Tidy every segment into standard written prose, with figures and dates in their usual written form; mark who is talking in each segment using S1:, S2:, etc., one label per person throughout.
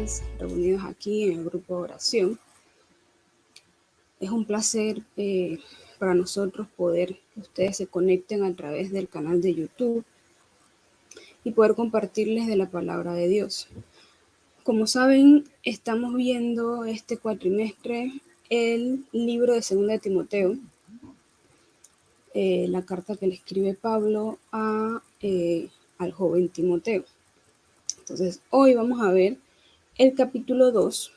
S1: más reunidos aquí en el grupo de oración. Es un placer para nosotros poder que ustedes se conecten a través del canal de YouTube y poder compartirles de la palabra de Dios. Como saben, estamos viendo este cuatrimestre el libro de 2 de Timoteo, la carta que le escribe Pablo al joven Timoteo. Entonces, hoy vamos a ver el capítulo 2,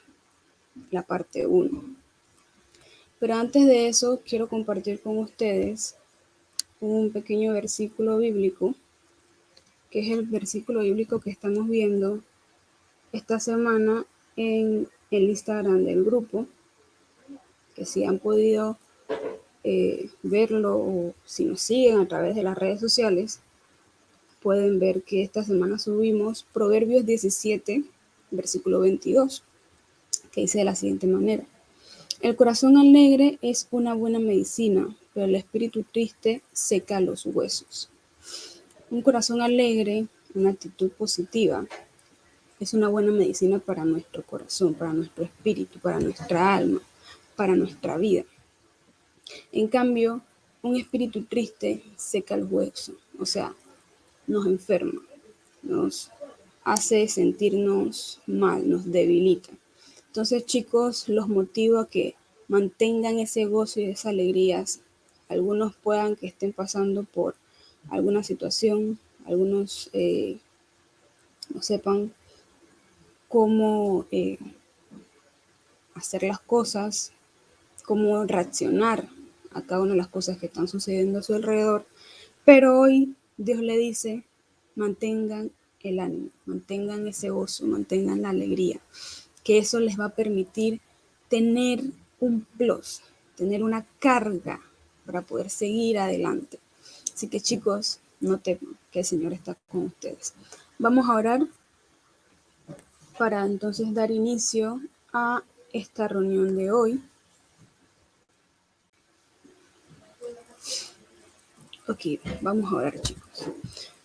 S1: la parte 1. Pero antes de eso, quiero compartir con ustedes un pequeño versículo bíblico, que es el versículo bíblico que estamos viendo esta semana en el Instagram del grupo, que si han podido verlo o si nos siguen a través de las redes sociales, pueden ver que esta semana subimos Proverbios 17, versículo 22, que dice de la siguiente manera: el corazón alegre es una buena medicina, pero el espíritu triste seca los huesos. Un corazón alegre, una actitud positiva, es una buena medicina para nuestro corazón, para nuestro espíritu, para nuestra alma, para nuestra vida. En cambio, un espíritu triste seca el hueso, o sea, nos enferma, nos hace sentirnos mal, nos debilita. Entonces, chicos, los motivo a que mantengan ese gozo y esas alegrías. Algunos puedan que estén pasando por alguna situación, algunos no sepan cómo hacer las cosas, cómo reaccionar a cada una de las cosas que están sucediendo a su alrededor. Pero hoy Dios le dice, mantengan el ánimo, mantengan ese gozo, mantengan la alegría, que eso les va a permitir tener un plus, tener una carga para poder seguir adelante. Así que chicos, no teman, que el Señor está con ustedes. Vamos a orar para entonces dar inicio a esta reunión de hoy. Ok, vamos a orar, chicos.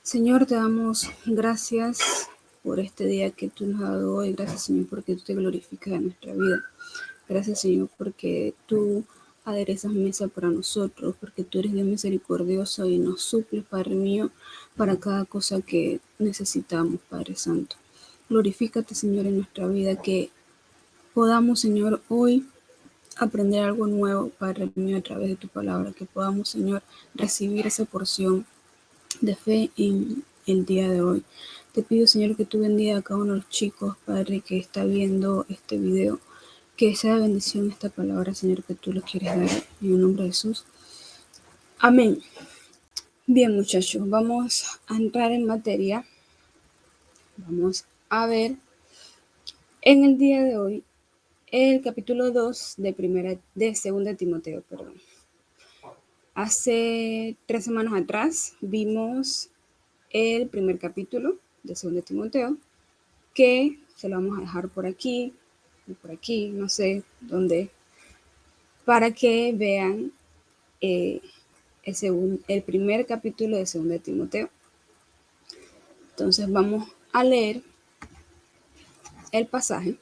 S1: Señor, te damos gracias por este día que tú nos has dado hoy. Gracias, Señor, porque tú te glorificas en nuestra vida. Gracias, Señor, porque tú aderezas mesa para nosotros, porque tú eres Dios misericordioso y nos suples, Padre mío, para cada cosa que necesitamos, Padre Santo. Glorifícate, Señor, en nuestra vida, que podamos, Señor, hoy aprender algo nuevo, Padre mío, a través de tu palabra, que podamos, Señor, recibir esa porción de fe en el día de hoy. Te pido, Señor, que tú bendiga a cada uno de los chicos, Padre, que está viendo este video, que sea bendición esta palabra, Señor, que tú lo quieres dar en el nombre de Jesús. Amén. Bien, muchachos, vamos a entrar en materia. Vamos a ver en el día de hoy el capítulo 2 de 2 de Timoteo, perdón. Hace 3 semanas atrás vimos el primer capítulo de 2 de Timoteo, que se lo vamos a dejar por aquí, no sé dónde, para que vean el primer capítulo de 2 de Timoteo. Entonces vamos a leer el pasaje,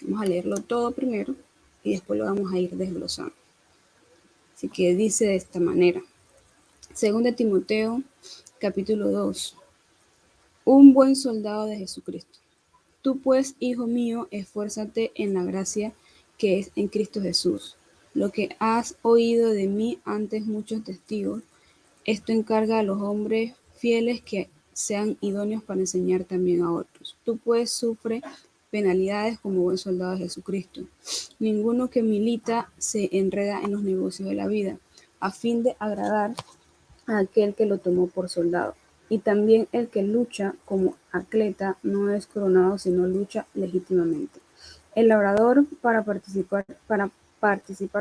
S1: vamos a leerlo todo primero y después lo vamos a ir desglosando. Así que dice de esta manera: 2 de Timoteo, capítulo 2. Un buen soldado de Jesucristo. Tú pues, hijo mío, esfuérzate en la gracia que es en Cristo Jesús. Lo que has oído de mí antes muchos testigos, esto encarga a los hombres fieles que sean idóneos para enseñar también a otros. Tú pues sufre penalidades como buen soldado de Jesucristo. Ninguno que milita se enreda en los negocios de la vida, a fin de agradar a aquel que lo tomó por soldado. Y también el que lucha como atleta no es coronado, sino lucha legítimamente. El labrador, para participar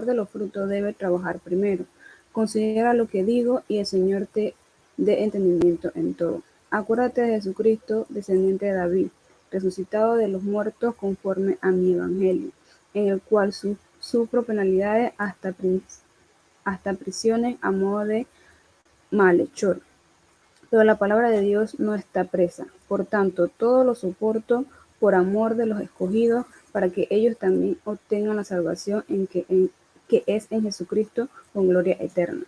S1: de los frutos, debe trabajar primero. Considera lo que digo y el Señor te dé entendimiento en todo. Acuérdate de Jesucristo, descendiente de David, resucitado de los muertos conforme a mi evangelio, en el cual sufro penalidades hasta prisiones a modo de malhechor. Pero la palabra de Dios no está presa. Por tanto, todo lo soporto por amor de los escogidos, para que ellos también obtengan la salvación que es en Jesucristo con gloria eterna.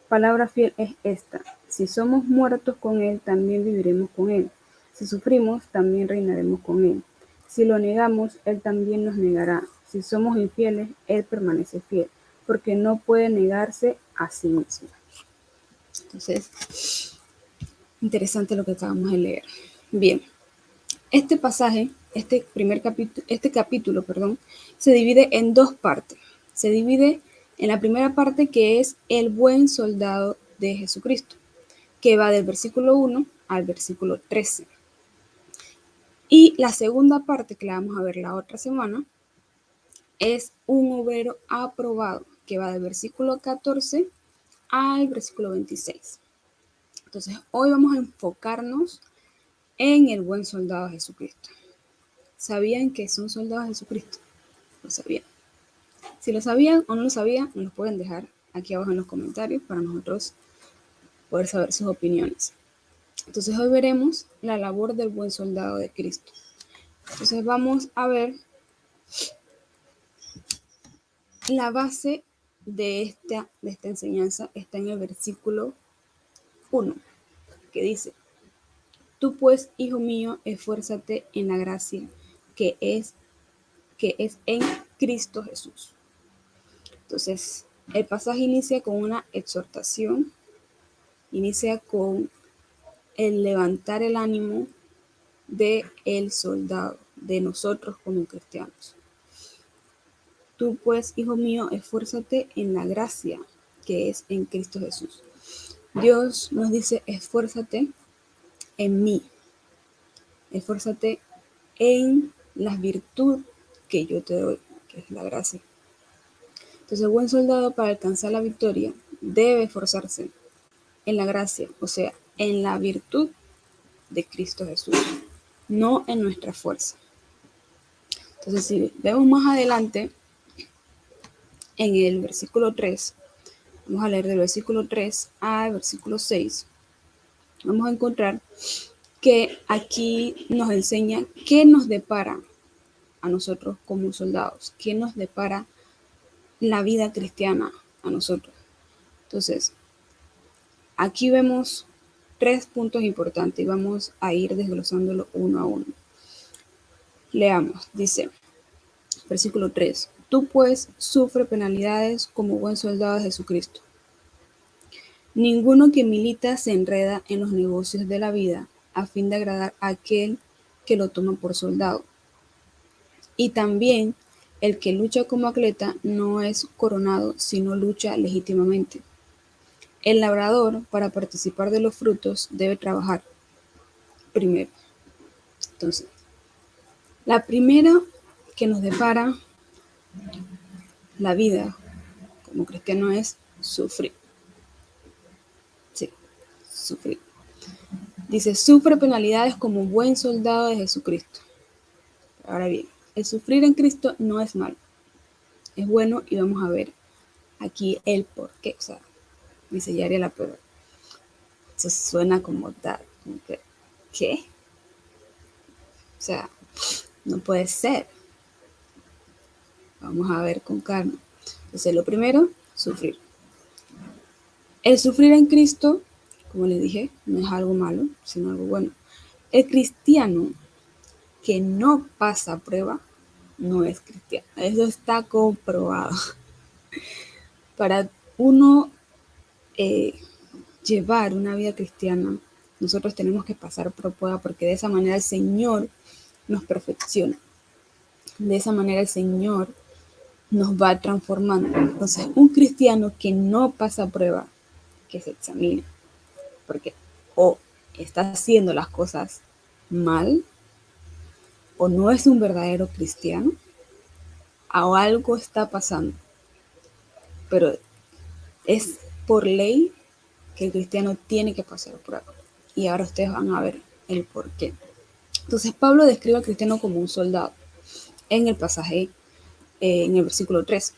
S1: Palabra fiel es esta: si somos muertos con Él, también viviremos con Él. Si sufrimos, también reinaremos con Él. Si lo negamos, Él también nos negará. Si somos infieles, Él permanece fiel, porque no puede negarse a sí mismo. Entonces, interesante lo que acabamos de leer. Bien, este pasaje, este capítulo, se divide en dos partes. Se divide en la primera parte, que es el buen soldado de Jesucristo, que va del versículo 1 al versículo 13. Y la segunda parte, que la vamos a ver la otra semana, es un obrero aprobado, que va del versículo 14 al versículo 26. Entonces, hoy vamos a enfocarnos en el buen soldado de Jesucristo. ¿Sabían que son soldados de Jesucristo? Lo sabían. Si lo sabían o no lo sabían, nos lo pueden dejar aquí abajo en los comentarios para nosotros poder saber sus opiniones. Entonces hoy veremos la labor del buen soldado de Cristo. Entonces vamos a ver la base de esta enseñanza. Está en el versículo 1, que dice: tú pues, hijo mío, esfuérzate en la gracia que es en Cristo Jesús. Entonces, el pasaje inicia con una exhortación, inicia con el levantar el ánimo de el soldado, de nosotros como cristianos. Tú pues, hijo mío, esfuérzate en la gracia que es en Cristo Jesús. Dios nos dice: esfuérzate en mí, esfuérzate en la virtud que yo te doy, que es la gracia. Entonces, el buen soldado, para alcanzar la victoria, debe esforzarse en la gracia, o sea, en la virtud de Cristo Jesús, no en nuestra fuerza. Entonces, si vemos más adelante, en el versículo 3, vamos a leer del versículo 3 al versículo 6, vamos a encontrar que aquí nos enseña qué nos depara a nosotros como soldados, qué nos depara la vida cristiana a nosotros. Entonces, aquí vemos 3 puntos importantes y vamos a ir desglosándolo uno a uno. Leamos, dice, versículo 3: tú pues sufre penalidades como buen soldado de Jesucristo. Ninguno que milita se enreda en los negocios de la vida a fin de agradar a aquel que lo toma por soldado. Y también el que lucha como atleta no es coronado, sino lucha legítimamente. El labrador, para participar de los frutos, debe trabajar primero. Entonces, la primera que nos depara la vida como cristiano es sufrir. Sí, sufrir. Dice: sufre penalidades como buen soldado de Jesucristo. Ahora bien, el sufrir en Cristo no es malo, es bueno, y vamos a ver aquí el por qué. O sea, dice Yaria la prueba. Eso suena como tal, como que, ¿qué? O sea, no puede ser. Vamos a ver con calma. Entonces, lo primero, sufrir. El sufrir en Cristo, como les dije, no es algo malo, sino algo bueno. El cristiano que no pasa prueba no es cristiano. Eso está comprobado. Para uno llevar una vida cristiana, nosotros tenemos que pasar por prueba, porque de esa manera el Señor nos perfecciona. De esa manera el Señor nos va transformando. Entonces, un cristiano que no pasa prueba, que se examine, porque o está haciendo las cosas mal, o no es un verdadero cristiano, o algo está pasando. Pero es por ley que el cristiano tiene que pasar prueba. Y ahora ustedes van a ver el por qué. Entonces, Pablo describe al cristiano como un soldado en el pasaje, en el versículo 3.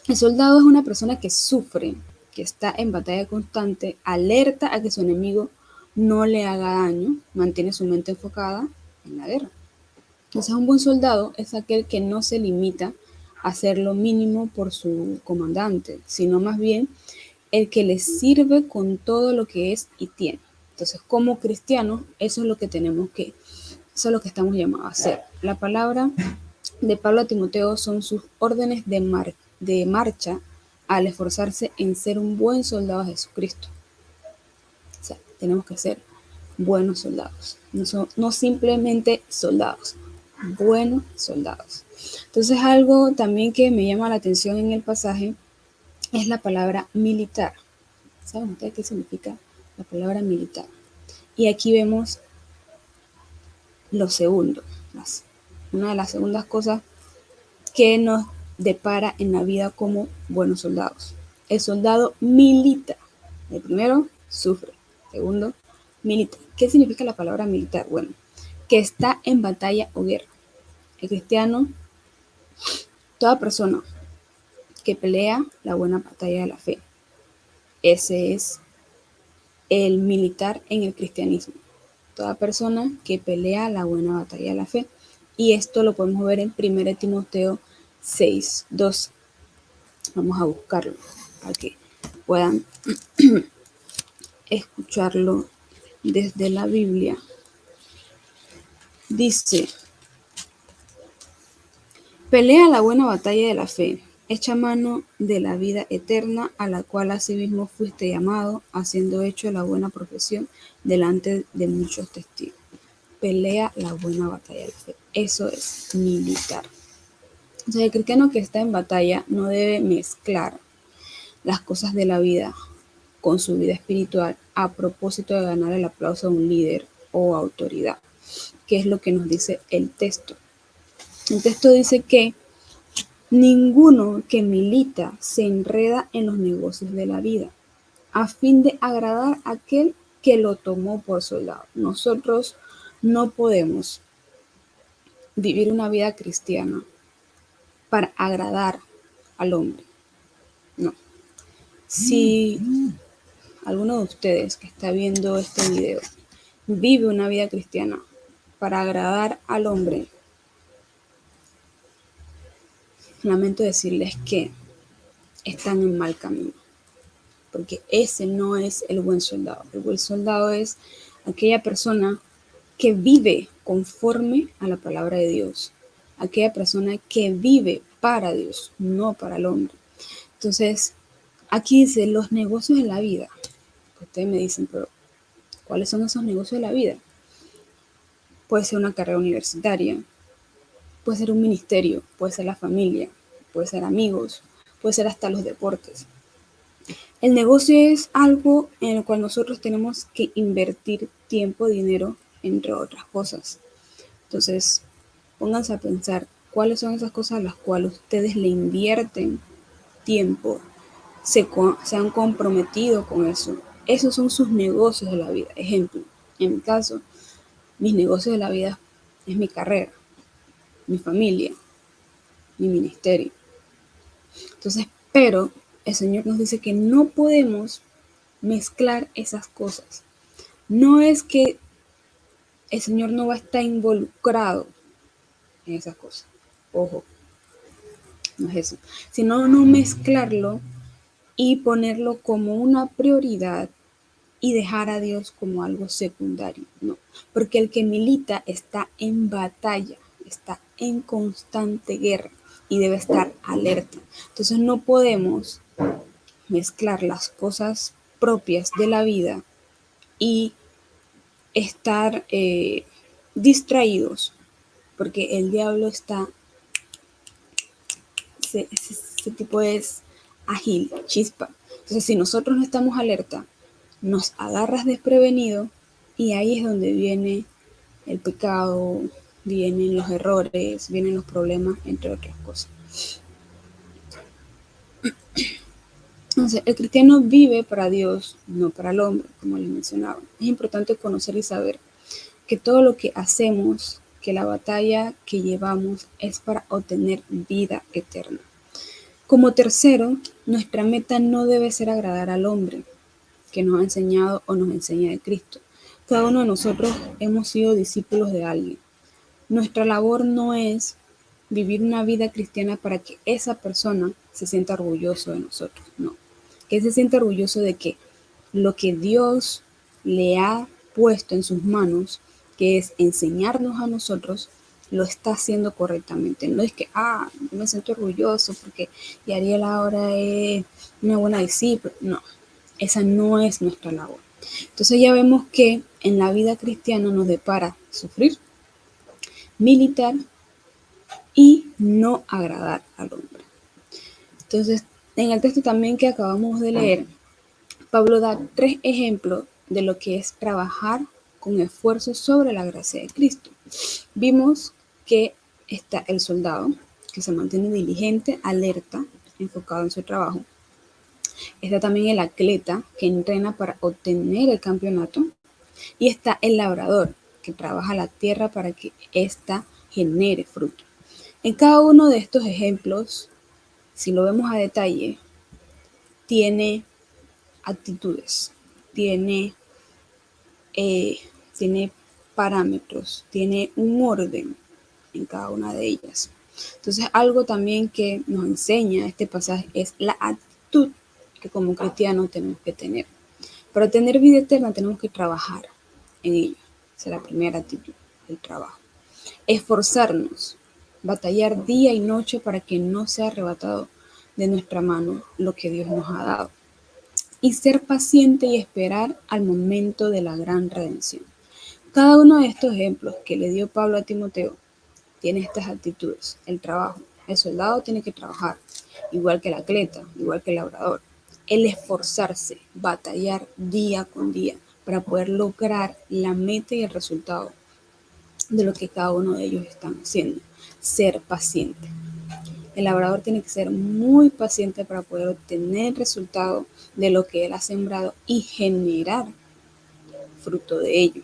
S1: El soldado es una persona que sufre, que está en batalla constante, alerta a que su enemigo no le haga daño, mantiene su mente enfocada en la guerra. Entonces, un buen soldado es aquel que no se limita a hacer lo mínimo por su comandante, sino más bien el que le sirve con todo lo que es y tiene. Entonces, como cristianos, eso es lo que estamos llamados a hacer. La palabra de Pablo a Timoteo son sus órdenes de marcha al esforzarse en ser un buen soldado de Jesucristo. O sea, tenemos que ser buenos soldados, no simplemente soldados, buenos soldados. Entonces, algo también que me llama la atención en el pasaje es la palabra militar. ¿Saben ustedes qué significa la palabra militar? Y aquí vemos lo segundo, una de las segundas cosas que nos depara en la vida como buenos soldados. El soldado milita. El primero, sufre. Segundo, milita. ¿Qué significa la palabra militar? Bueno, que está en batalla o guerra. El cristiano, toda persona que pelea la buena batalla de la fe. Ese es el militar en el cristianismo. Toda persona que pelea la buena batalla de la fe. Y esto lo podemos ver en 1 Timoteo 6:12. Vamos a buscarlo para que puedan escucharlo desde la Biblia. Dice: pelea la buena batalla de la fe, echa mano de la vida eterna, a la cual asimismo fuiste llamado, haciendo hecho la buena profesión delante de muchos testigos. Pelea la buena batalla de la fe. Eso es militar. O sea, el cristiano que está en batalla no debe mezclar las cosas de la vida con su vida espiritual a propósito de ganar el aplauso de un líder o autoridad, que es lo que nos dice el texto. El texto dice que ninguno que milita se enreda en los negocios de la vida, a fin de agradar a aquel que lo tomó por soldado. Nosotros no podemos vivir una vida cristiana para agradar al hombre. No. Si alguno de ustedes que está viendo este video vive una vida cristiana para agradar al hombre, lamento decirles que están en mal camino, porque ese no es el buen soldado. El buen soldado es aquella persona que vive conforme a la palabra de Dios, aquella persona que vive para Dios, no para el hombre. Entonces, aquí dice los negocios de la vida. Ustedes me dicen, pero ¿cuáles son esos negocios de la vida? Puede ser una carrera universitaria, puede ser un ministerio, puede ser la familia, puede ser amigos, puede ser hasta los deportes. El negocio es algo en el cual nosotros tenemos que invertir tiempo, dinero, entre otras cosas. Entonces, pónganse a pensar cuáles son esas cosas a las cuales ustedes le invierten tiempo, se han comprometido con eso. Esos son sus negocios de la vida. Ejemplo, en mi caso, mis negocios de la vida es mi carrera, mi familia, mi ministerio. Entonces, pero el Señor nos dice que no podemos mezclar esas cosas. No es que el Señor no va a estar involucrado en esas cosas. Ojo, no es eso. Sino no mezclarlo y ponerlo como una prioridad y dejar a Dios como algo secundario. No, porque el que milita está en batalla, está en constante guerra y debe estar alerta. Entonces no podemos mezclar las cosas propias de la vida y estar distraídos, porque el diablo está, ese tipo es ágil, chispa. Entonces si nosotros no estamos alerta, nos agarras desprevenido y ahí es donde viene el pecado, vienen los errores, vienen los problemas, entre otras cosas. Entonces, el cristiano vive para Dios, no para el hombre, como les mencionaba. Es importante conocer y saber que todo lo que hacemos, que la batalla que llevamos es para obtener vida eterna. Como tercero, nuestra meta no debe ser agradar al hombre que nos ha enseñado o nos enseña de Cristo. Cada uno de nosotros hemos sido discípulos de alguien. Nuestra labor no es vivir una vida cristiana para que esa persona se sienta orgulloso de nosotros, no. Que se sienta orgulloso de que lo que Dios le ha puesto en sus manos, que es enseñarnos a nosotros, lo está haciendo correctamente. No es que, yo me siento orgulloso porque Yariel ahora es una buena discípula. No, esa no es nuestra labor. Entonces ya vemos que en la vida cristiana nos depara sufrir, militar y no agradar al hombre. Entonces, en el texto también que acabamos de leer, Pablo da 3 ejemplos de lo que es trabajar con esfuerzo sobre la gracia de Cristo. Vimos que está el soldado, que se mantiene diligente, alerta, enfocado en su trabajo. Está también el atleta, que entrena para obtener el campeonato. Y está el labrador, que trabaja la tierra para que ésta genere fruto. En cada uno de estos ejemplos, si lo vemos a detalle, tiene actitudes, tiene, eh, tiene parámetros, tiene un orden en cada una de ellas. Entonces, algo también que nos enseña este pasaje es la actitud que como cristianos tenemos que tener. Para tener vida eterna tenemos que trabajar en ello. Esa es la primera actitud, el trabajo. Esforzarnos, batallar día y noche para que no sea arrebatado de nuestra mano lo que Dios nos ha dado. Y ser paciente y esperar al momento de la gran redención. Cada uno de estos ejemplos que le dio Pablo a Timoteo tiene estas actitudes. El trabajo. El soldado tiene que trabajar, igual que el atleta, igual que el labrador. El esforzarse, batallar día con día para poder lograr la meta y el resultado de lo que cada uno de ellos están haciendo. Ser paciente. El labrador tiene que ser muy paciente para poder obtener el resultado de lo que él ha sembrado y generar fruto de ello.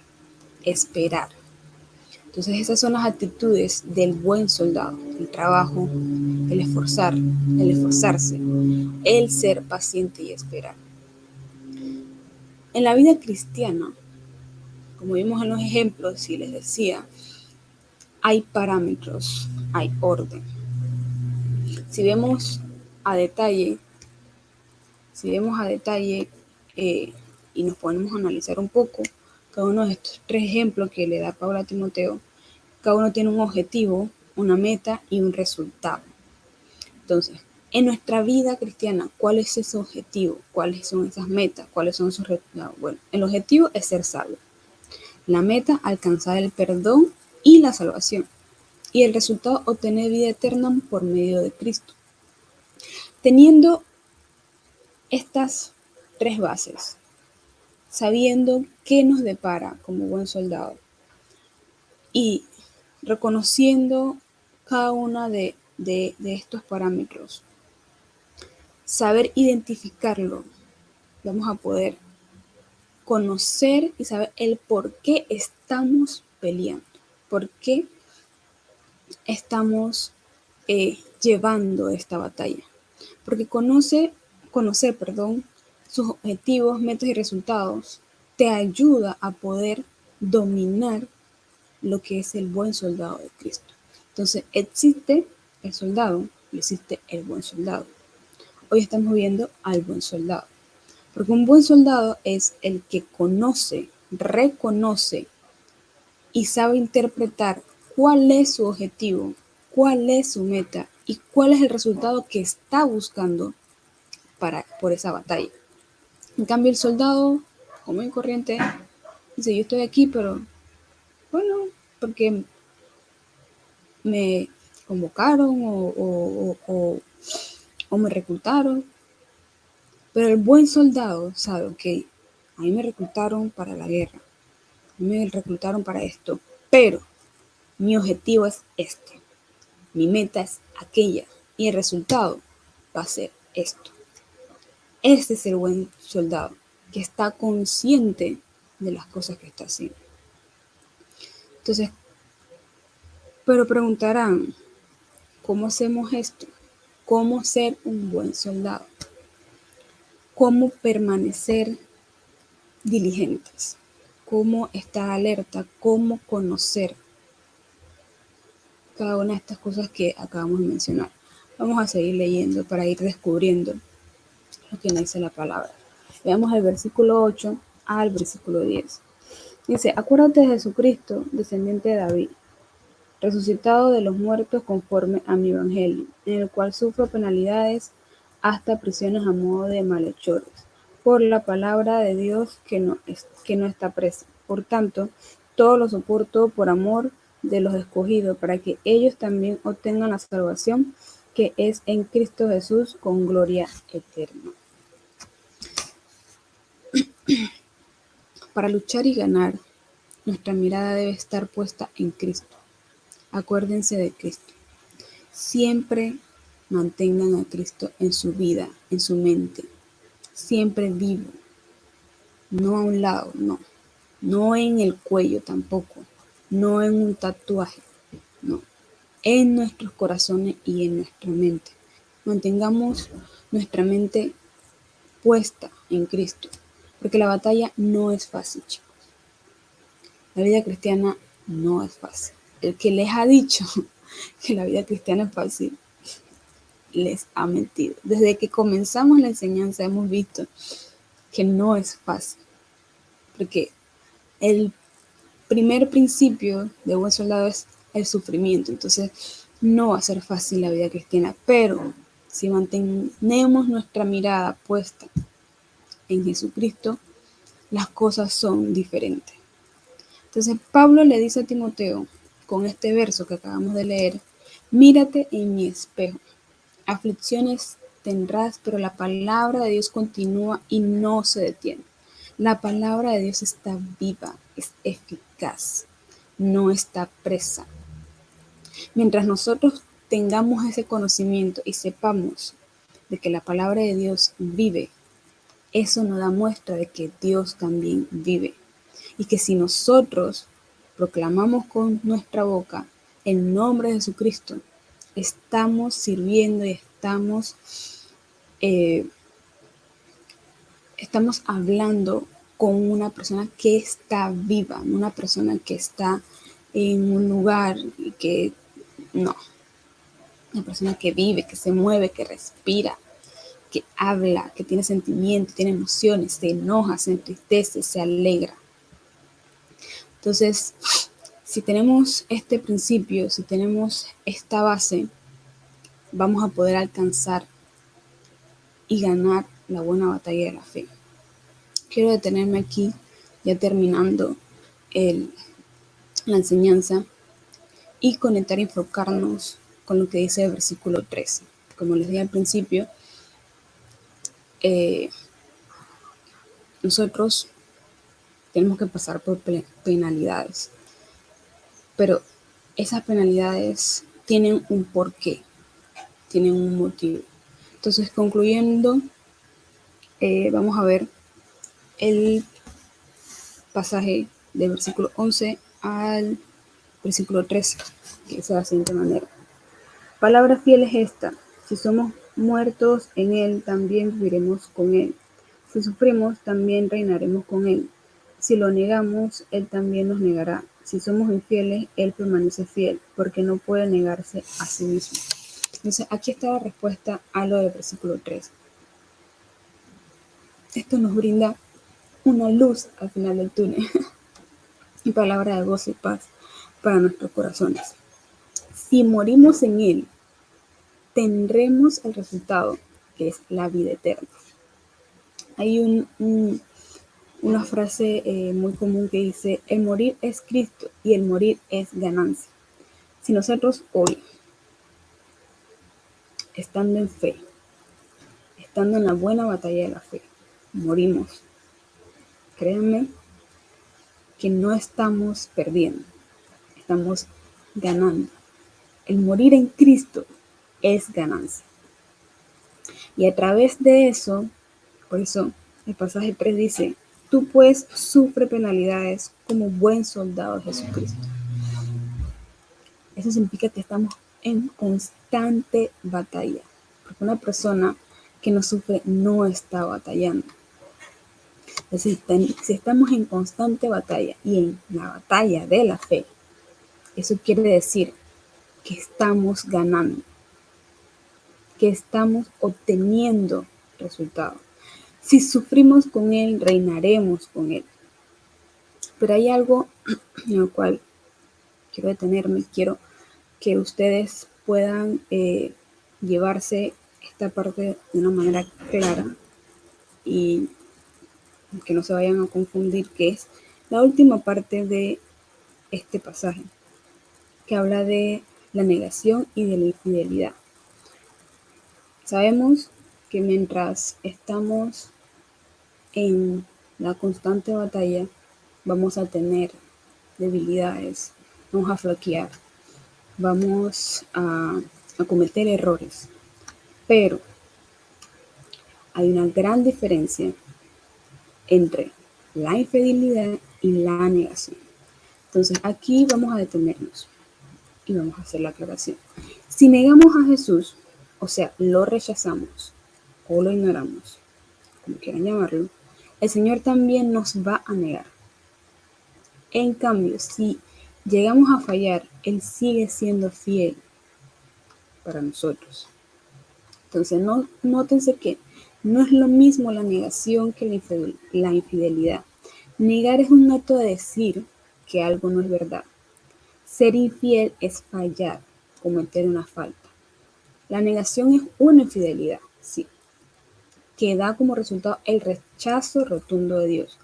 S1: Esperar. Entonces esas son las actitudes del buen soldado, el trabajo, el esforzarse, el ser paciente y esperar. En la vida cristiana, como vimos en los ejemplos y les decía, hay parámetros, hay orden. Si vemos a detalle, y nos ponemos a analizar un poco cada uno de estos 3 ejemplos que le da Pablo a Timoteo, cada uno tiene un objetivo, una meta y un resultado. Entonces, en nuestra vida cristiana, ¿cuál es ese objetivo? ¿Cuáles son esas metas? ¿Cuáles son esos resultados? Bueno, el objetivo es ser salvo. La meta, alcanzar el perdón y la salvación. Y el resultado, obtener vida eterna por medio de Cristo. Teniendo estas 3 bases, sabiendo qué nos depara como buen soldado y reconociendo cada uno de estos parámetros, saber identificarlo, vamos a poder conocer y saber el por qué estamos peleando, por qué estamos llevando esta batalla. Porque conocer, sus objetivos, metas y resultados te ayuda a poder dominar lo que es el buen soldado de Cristo. Entonces, existe el soldado y existe el buen soldado. Hoy estamos viendo al buen soldado. Porque un buen soldado es el que conoce, reconoce y sabe interpretar cuál es su objetivo, cuál es su meta y cuál es el resultado que está buscando por esa batalla. En cambio, el soldado común y corriente dice, yo estoy aquí, pero bueno, porque me convocaron o me reclutaron. Pero el buen soldado sabe que a mí me reclutaron para la guerra, a mí me reclutaron para esto, pero mi objetivo es este, mi meta es aquella y el resultado va a ser esto. Este es el buen soldado que está consciente de las cosas que está haciendo. Entonces, pero preguntarán, ¿cómo hacemos esto? ¿Cómo ser un buen soldado? ¿Cómo permanecer diligentes? ¿Cómo estar alerta? ¿Cómo conocer cada una de estas cosas que acabamos de mencionar. Vamos a seguir leyendo para ir descubriendo lo que nos dice la palabra. Veamos el versículo 8 al versículo 10. Dice, acuérdate de Jesucristo, descendiente de David, resucitado de los muertos conforme a mi evangelio, en el cual sufro penalidades hasta prisiones a modo de malhechores, por la palabra de Dios que no está presa. Por tanto, todo lo soporto por amor de los escogidos, para que ellos también obtengan la salvación que es en Cristo Jesús con gloria eterna. Para luchar y ganar, nuestra mirada debe estar puesta en Cristo. Acuérdense de Cristo. Siempre mantengan a Cristo en su vida, en su mente. Siempre vivo. No a un lado, no. No en el cuello tampoco. No en un tatuaje, no. En nuestros corazones y en nuestra mente. Mantengamos nuestra mente puesta en Cristo. Porque la batalla no es fácil, chicos. La vida cristiana no es fácil. El que les ha dicho que la vida cristiana es fácil, les ha mentido. Desde que comenzamos la enseñanza hemos visto que no es fácil. Porque el primer principio de buen soldado es el sufrimiento. Entonces, no va a ser fácil la vida cristiana. Pero si mantenemos nuestra mirada puesta en Jesucristo, las cosas son diferentes. Entonces Pablo le dice a Timoteo, con este verso que acabamos de leer, mírate en mi espejo. Aflicciones tendrás, pero la palabra de Dios continúa y no se detiene. La palabra de Dios está viva, es eficaz, no está presa. Mientras nosotros tengamos ese conocimiento y sepamos de que la palabra de Dios vive, eso nos da muestra de que Dios también vive. Y que si nosotros proclamamos con nuestra boca el nombre de Jesucristo, estamos sirviendo y estamos hablando con una persona que está viva, una persona que está en un lugar y que no, una persona que vive, que se mueve, que respira, que habla, que tiene sentimientos, tiene emociones, se enoja, se entristece, se alegra. Entonces, si tenemos este principio, si tenemos esta base, vamos a poder alcanzar y ganar la buena batalla de la fe. Quiero detenerme aquí, ya terminando la enseñanza, y conectar y enfocarnos con lo que dice el versículo 13. Como les dije al principio, nosotros tenemos que pasar por penalidades, pero esas penalidades tienen un porqué, tienen un motivo. Entonces, concluyendo, vamos a ver el pasaje del versículo 11 al versículo 13, que dice de la siguiente manera. Palabra fiel es esta: si somos muertos en Él, también viviremos con Él. Si sufrimos, también reinaremos con Él. Si lo negamos, Él también nos negará. Si somos infieles, Él permanece fiel, porque no puede negarse a sí mismo. Entonces, aquí está la respuesta a lo del versículo 3. Esto nos brinda una luz al final del túnel y palabra de gozo y paz para nuestros corazones. Si morimos en Él, tendremos el resultado, que es la vida eterna. Hay una frase muy común que dice, el morir es Cristo y el morir es ganancia. Si nosotros hoy, estando en fe, estando en la buena batalla de la fe, morimos, créanme que no estamos perdiendo, estamos ganando. El morir en Cristo es ganancia. Y a través de eso, por eso el pasaje 3 dice, tú pues sufre penalidades como buen soldado de Jesucristo. Eso significa que estamos en constante batalla, porque una persona que no sufre no está batallando. Entonces, si estamos en constante batalla y en la batalla de la fe, eso quiere decir que estamos ganando, que estamos obteniendo resultados. Si sufrimos con Él, reinaremos con Él. Pero hay algo en lo cual quiero detenerme, quiero que ustedes puedan llevarse esta parte de una manera clara y que no se vayan a confundir, que es la última parte de este pasaje, que habla de la negación y de la infidelidad. Sabemos que mientras estamos en la constante batalla, vamos a tener debilidades, vamos a flaquear, vamos a cometer errores, pero hay una gran diferencia entre la infidelidad y la negación. Entonces aquí vamos a detenernos y vamos a hacer la aclaración. Si negamos a Jesús, o sea, lo rechazamos o lo ignoramos, como quieran llamarlo, el Señor también nos va a negar. En cambio, si llegamos a fallar, Él sigue siendo fiel para nosotros. Entonces, nótense que no es lo mismo la negación que la infidelidad. Negar es un acto de decir que algo no es verdad. Ser infiel es fallar, cometer una falta. La negación es una infidelidad, sí, que da como resultado el rechazo rotundo de Dios.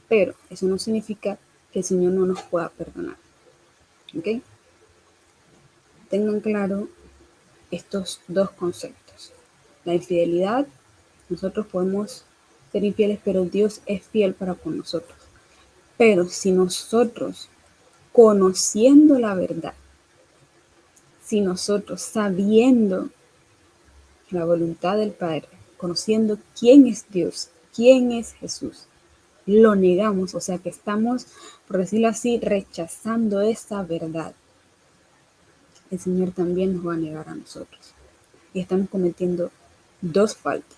S1: Pero eso no significa que el Señor no nos pueda perdonar. ¿Ok? Tengan claro estos dos conceptos. La infidelidad, nosotros podemos ser infieles, pero Dios es fiel para con nosotros. Pero si nosotros, conociendo la verdad, si nosotros sabiendo la voluntad del Padre, conociendo quién es Dios, quién es Jesús, lo negamos, o sea que estamos, por decirlo así, rechazando esa verdad, el Señor también nos va a negar a nosotros. Y estamos cometiendo dos faltas,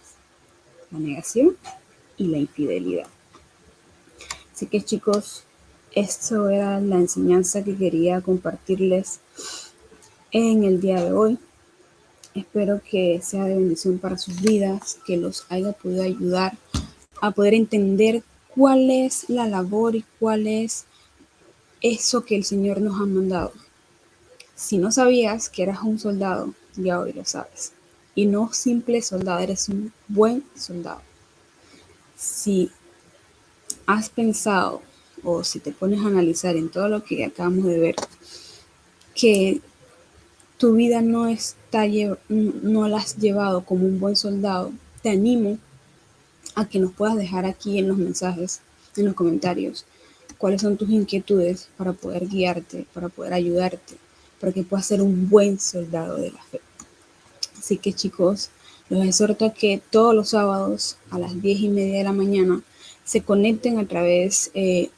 S1: la negación y la infidelidad. Así que chicos, esto era la enseñanza que quería compartirles en el día de hoy. Espero que sea de bendición para sus vidas, que los haya podido ayudar a poder entender cuál es la labor y cuál es eso que el Señor nos ha mandado. Si no sabías que eras un soldado, ya hoy lo sabes. Y no simple soldado, eres un buen soldado. Si has pensado o si te pones a analizar en todo lo que acabamos de ver, que tu vida no la has llevado como un buen soldado, te animo a que nos puedas dejar aquí en los mensajes, en los comentarios, cuáles son tus inquietudes para poder guiarte, para poder ayudarte, para que puedas ser un buen soldado de la fe. Así que chicos, los exhorto a que todos los sábados a las 10:30 de la mañana se conecten a través de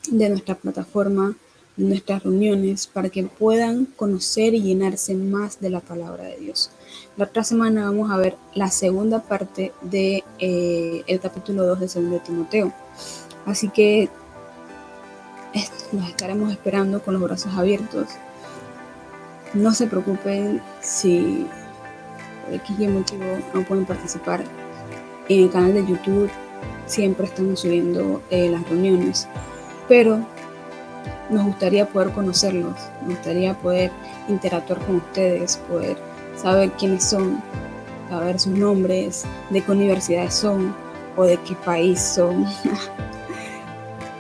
S1: nuestra plataforma, de nuestras reuniones, para que puedan conocer y llenarse más de la palabra de Dios. La otra semana vamos a ver la segunda parte de el capítulo 2 de 2 Timoteo. Así que nos estaremos esperando con los brazos abiertos. No se preocupen si por X motivo no pueden participar. En el canal de YouTube siempre estamos subiendo las reuniones, pero nos gustaría poder conocerlos, nos gustaría poder interactuar con ustedes, poder saber quiénes son, saber sus nombres, de qué universidades son o de qué país son.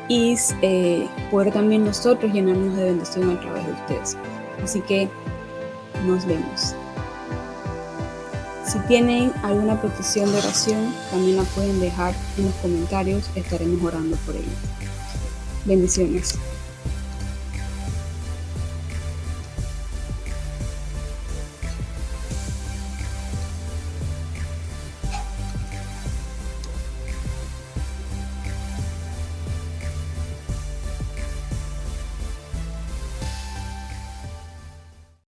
S1: Y poder también nosotros llenarnos de bendición a través de ustedes. Así que nos vemos. Si tienen alguna petición de oración, también la pueden dejar en los comentarios, estaremos orando por ellos. Bendiciones.